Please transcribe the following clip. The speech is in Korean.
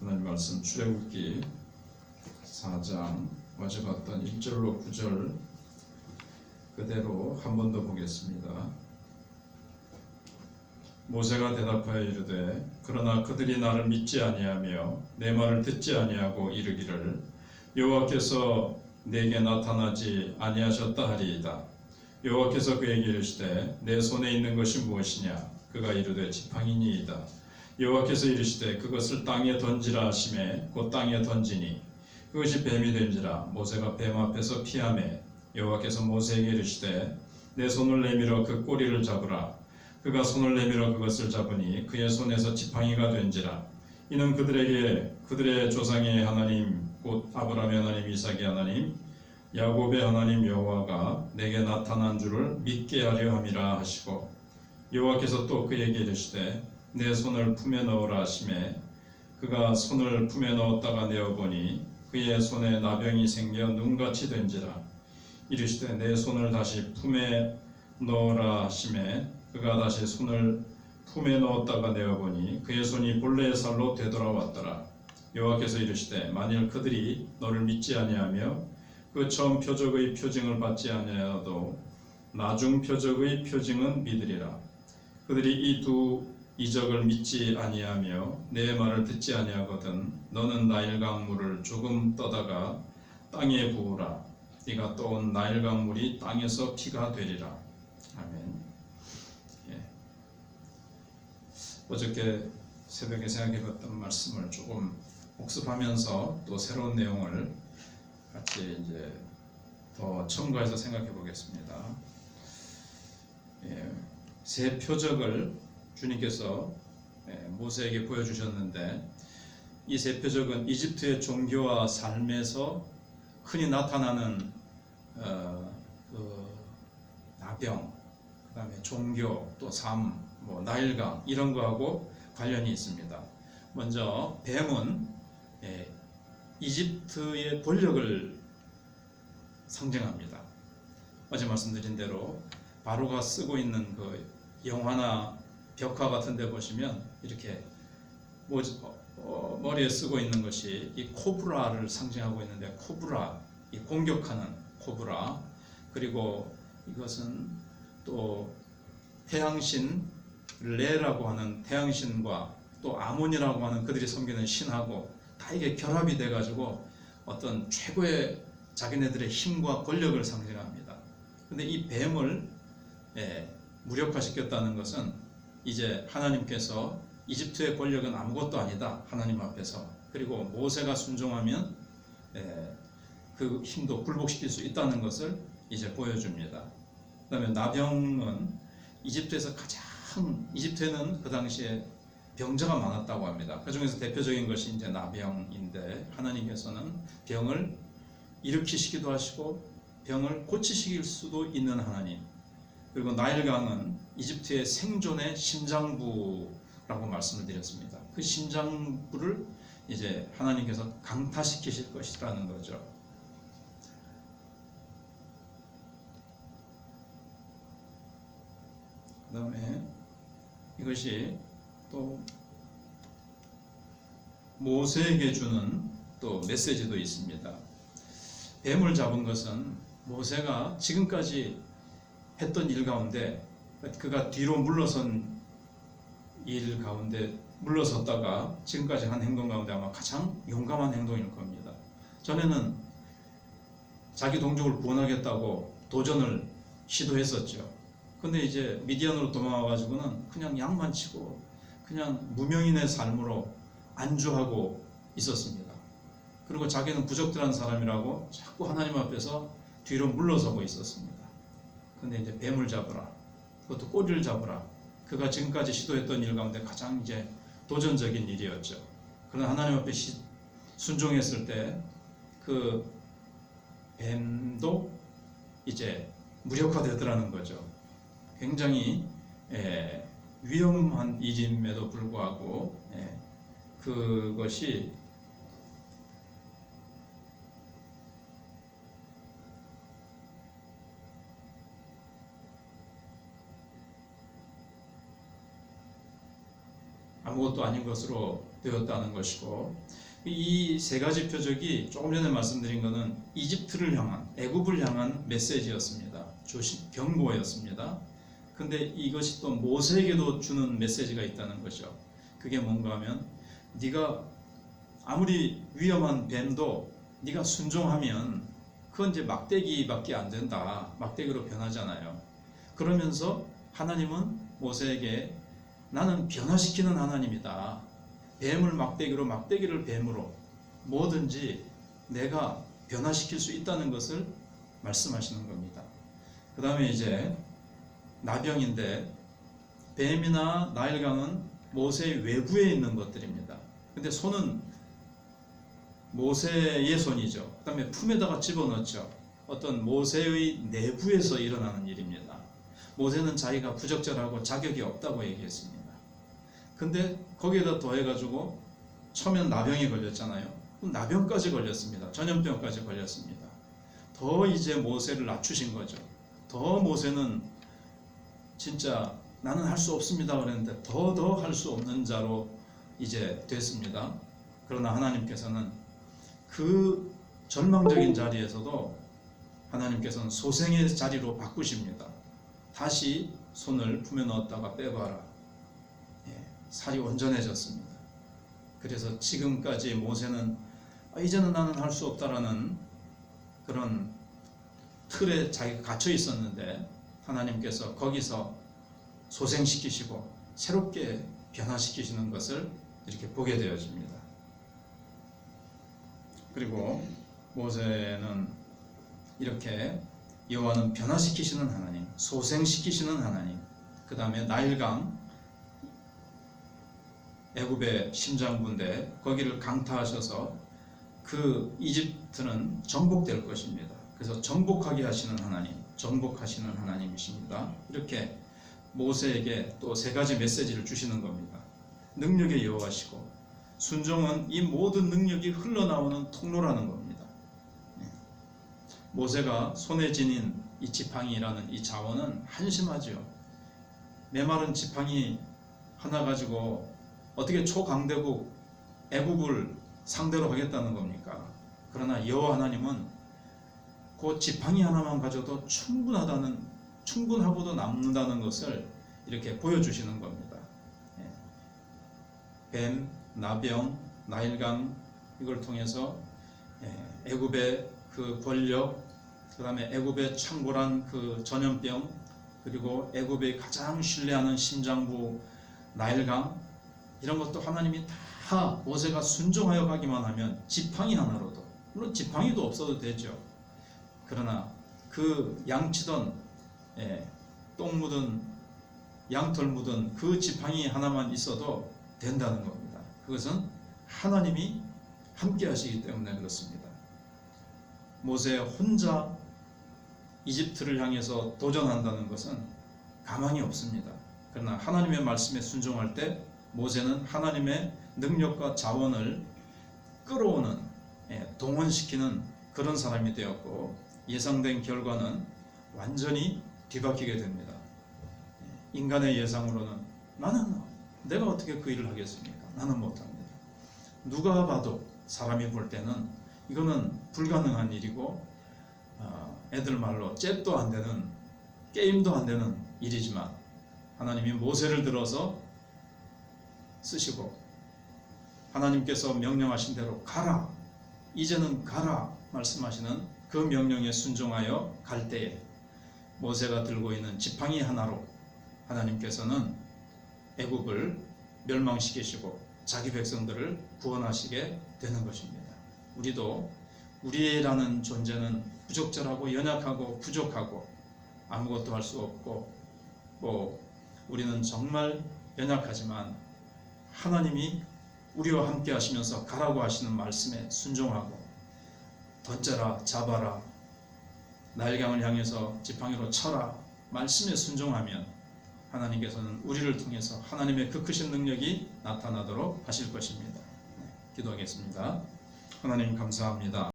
하나님 말씀 출애굽기 4장 어제 봤던 1절로 9절 그대로 한 번 더 보겠습니다. 모세가 대답하여 이르되 그러나 그들이 나를 믿지 아니하며 내 말을 듣지 아니하고 이르기를 여호와께서 내게 나타나지 아니하셨다 하리이다. 여호와께서 그에게 이르시되 내 손에 있는 것이 무엇이냐? 그가 이르되 지팡이니이다. 여호와께서 이르시되 그것을 땅에 던지라 하시매 곧 땅에 던지니 그것이 뱀이 된지라. 모세가 뱀 앞에서 피하매 여호와께서 모세에게 이르시되 내 손을 내밀어 그 꼬리를 잡으라. 그가 손을 내밀어 그것을 잡으니 그의 손에서 지팡이가 된지라. 이는 그들의 조상의 하나님 곧 아브라함의 하나님, 이삭의 하나님, 야곱의 하나님 여호와가 내게 나타난 줄을 믿게 하려 함이라 하시고, 여호와께서 또 그에게 이르시되 내 손을 품에 넣으라 하시매 그가 손을 품에 넣었다가 내어보니 그의 손에 나병이 생겨 눈같이 된지라. 이르시되 내 손을 다시 품에 넣으라 하시매 그가 다시 손을 품에 넣었다가 내어보니 그의 손이 본래의 살로 되돌아왔더라. 여호와께서 이르시되 만일 그들이 너를 믿지 아니하며 그 처음 표적의 표징을 받지 아니하여도 나중 표적의 표징은 믿으리라. 그들이 이 두 이적을 믿지 아니하며 내 말을 듣지 아니하거든 너는 나일강 물을 조금 떠다가 땅에 부으라. 네가 떠온 나일강 물이 땅에서 피가 되리라. 아멘. 어저께 새벽에 생각해봤던 말씀을 조금 복습하면서 또 새로운 내용을 같이 이제 더 첨가해서 생각해보겠습니다. 세 표적을 주님께서 모세에게 보여주셨는데 이 세 표적은 이집트의 종교와 삶에서 흔히 나타나는 나병, 그 다음에 종교, 또 삶, 나일강 이런 거하고 관련이 있습니다. 먼저 뱀은 이집트의 권력을 상징합니다. 어제 말씀드린 대로 바로가 쓰고 있는 그 영화나 벽화 같은 데 보시면 이렇게 머리에 쓰고 있는 것이 이 코브라를 상징하고 있는데, 코브라, 이 공격하는 코브라, 그리고 이것은 또 태양신 레라고 하는 태양신과 또 아몬이라고 하는 그들이 섬기는 신하고 다 이게 결합이 돼 가지고 어떤 최고의 자기네들의 힘과 권력을 상징합니다. 근데 이 뱀을 무력화시켰다는 것은 이제 하나님께서 이집트의 권력은 아무것도 아니다, 하나님 앞에서. 그리고 모세가 순종하면 그 힘도 굴복시킬 수 있다는 것을 이제 보여줍니다. 그 다음에 나병은 이집트에는 그 당시에 병자가 많았다고 합니다. 그 중에서 대표적인 것이 이제 나병인데, 하나님께서는 병을 일으키시기도 하시고 병을 고치시킬 수도 있는 하나님. 그리고 나일강은 이집트의 생존의 심장부라고 말씀을 드렸습니다. 그 심장부를 이제 하나님께서 강타시키실 것이라는 거죠. 그 다음에 이것이 또 모세에게 주는 또 메시지도 있습니다. 뱀을 잡은 것은 모세가 지금까지 했던 일 가운데, 그가 뒤로 물러선 일 가운데 물러섰다가 지금까지 한 행동 가운데 아마 가장 용감한 행동일 겁니다. 전에는 자기 동족을 구원하겠다고 도전을 시도했었죠. 근데 이제 미디안으로 도망와 가지고는 그냥 양만 치고 그냥 무명인의 삶으로 안주하고 있었습니다. 그리고 자기는 부적절한 사람이라고 자꾸 하나님 앞에서 뒤로 물러서고 있었습니다. 근데 이제 뱀을 잡으라, 그것도 꼬리를 잡으라, 그가 지금까지 시도했던 일 가운데 가장 이제 도전적인 일이었죠. 그러나 하나님 앞에 순종했을 때 그 뱀도 이제 무력화되더라는 거죠. 굉장히 위험한 일임에도 불구하고 그것이 아무것도 아무것도 아닌 것으로 되었다는 것이고, 이 세 가지 표적이 조금 전에 말씀드린 것은 이집트를 향한, 애굽을 향한 메시지였습니다. 경고였습니다. 근데 이것이 또 모세에게도 주는 메시지가 있다는 거죠. 그게 뭔가 하면, 네가 아무리 위험한 뱀도 네가 순종하면 그건 이제 막대기밖에 안 된다. 막대기로 변하잖아요. 그러면서 하나님은 모세에게 나는 변화시키는 하나님이다. 뱀을 막대기로, 막대기를 뱀으로 뭐든지 내가 변화시킬 수 있다는 것을 말씀하시는 겁니다. 그 다음에 이제 나병인데, 뱀이나 나일강은 모세의 외부에 있는 것들입니다. 근데 손은 모세의 손이죠. 그 다음에 품에다가 집어넣죠. 어떤 모세의 내부에서 일어나는 일입니다. 모세는 자기가 부적절하고 자격이 없다고 얘기했습니다. 근데 거기에다 더해가지고 처음엔 나병이 걸렸잖아요. 나병까지 걸렸습니다. 전염병까지 걸렸습니다. 더 이제 모세를 낮추신 거죠. 더 모세는 진짜 나는 할 수 없습니다 그랬는데 더 할 수 없는 자로 이제 됐습니다. 그러나 하나님께서는 그 절망적인 자리에서도 하나님께서는 소생의 자리로 바꾸십니다. 다시 손을 품에 넣었다가 빼봐라. 살이 온전해졌습니다. 그래서 지금까지 모세는 이제는 나는 할 수 없다라는 그런 틀에 자기가 갇혀 있었는데, 하나님께서 거기서 소생시키시고 새롭게 변화시키시는 것을 이렇게 보게 되어집니다. 그리고 모세는 이렇게 여호와는 변화시키시는 하나님, 소생시키시는 하나님, 그 다음에 나일강, 애굽의 심장부인데 거기를 강타하셔서 그 이집트는 정복될 것입니다. 그래서 정복하게 하시는 하나님, 정복하시는 하나님이십니다. 이렇게 모세에게 또 세 가지 메시지를 주시는 겁니다. 능력의 여호와시고, 순종은 이 모든 능력이 흘러나오는 통로라는 겁니다. 모세가 손에 지닌 이 지팡이라는 이 자원은 한심하죠. 메마른 지팡이 하나 가지고 어떻게 초강대국 애국을 상대로 하겠다는 겁니까? 그러나 여호와 하나님은 그 지팡이 하나만 가져도 충분하고도 남는다는 것을 이렇게 보여주시는 겁니다. 뱀, 나병, 나일강, 이걸 통해서 애굽의 그 권력, 그 다음에 애굽의 창궐한 그 전염병, 그리고 애굽의 가장 신뢰하는 심장부 나일강, 이런 것도 하나님이 다 모세가 순종하여 가기만 하면 지팡이 하나로도, 물론 지팡이도 없어도 되죠. 그러나 그 양치던 똥 묻은, 양털 묻은 그 지팡이 하나만 있어도 된다는 겁니다. 그것은 하나님이 함께 하시기 때문에 그렇습니다. 모세 혼자 이집트를 향해서 도전한다는 것은 가망이 없습니다. 그러나 하나님의 말씀에 순종할 때 모세는 하나님의 능력과 자원을 끌어오는, 동원시키는 그런 사람이 되었고, 예상된 결과는 완전히 뒤바뀌게 됩니다. 인간의 예상으로는 내가 어떻게 그 일을 하겠습니까? 나는 못합니다. 누가 봐도, 사람이 볼 때는 이거는 불가능한 일이고, 애들 말로 잽도 안 되는, 게임도 안 되는 일이지만, 하나님이 모세를 들어서 쓰시고 하나님께서 명령하신 대로 가라, 이제는 가라 말씀하시는 그 명령에 순종하여 갈 때에 모세가 들고 있는 지팡이 하나로 하나님께서는 애굽을 멸망시키시고 자기 백성들을 구원하시게 되는 것입니다. 우리도 우리라는 존재는 부적절하고 연약하고 부족하고 아무것도 할 수 없고, 우리는 정말 연약하지만 하나님이 우리와 함께 하시면서 가라고 하시는 말씀에 순종하고, 던져라, 잡아라, 나일강을 향해서 지팡이로 쳐라 말씀에 순종하면 하나님께서는 우리를 통해서 하나님의 그 크신 능력이 나타나도록 하실 것입니다. 기도하겠습니다. 하나님 감사합니다.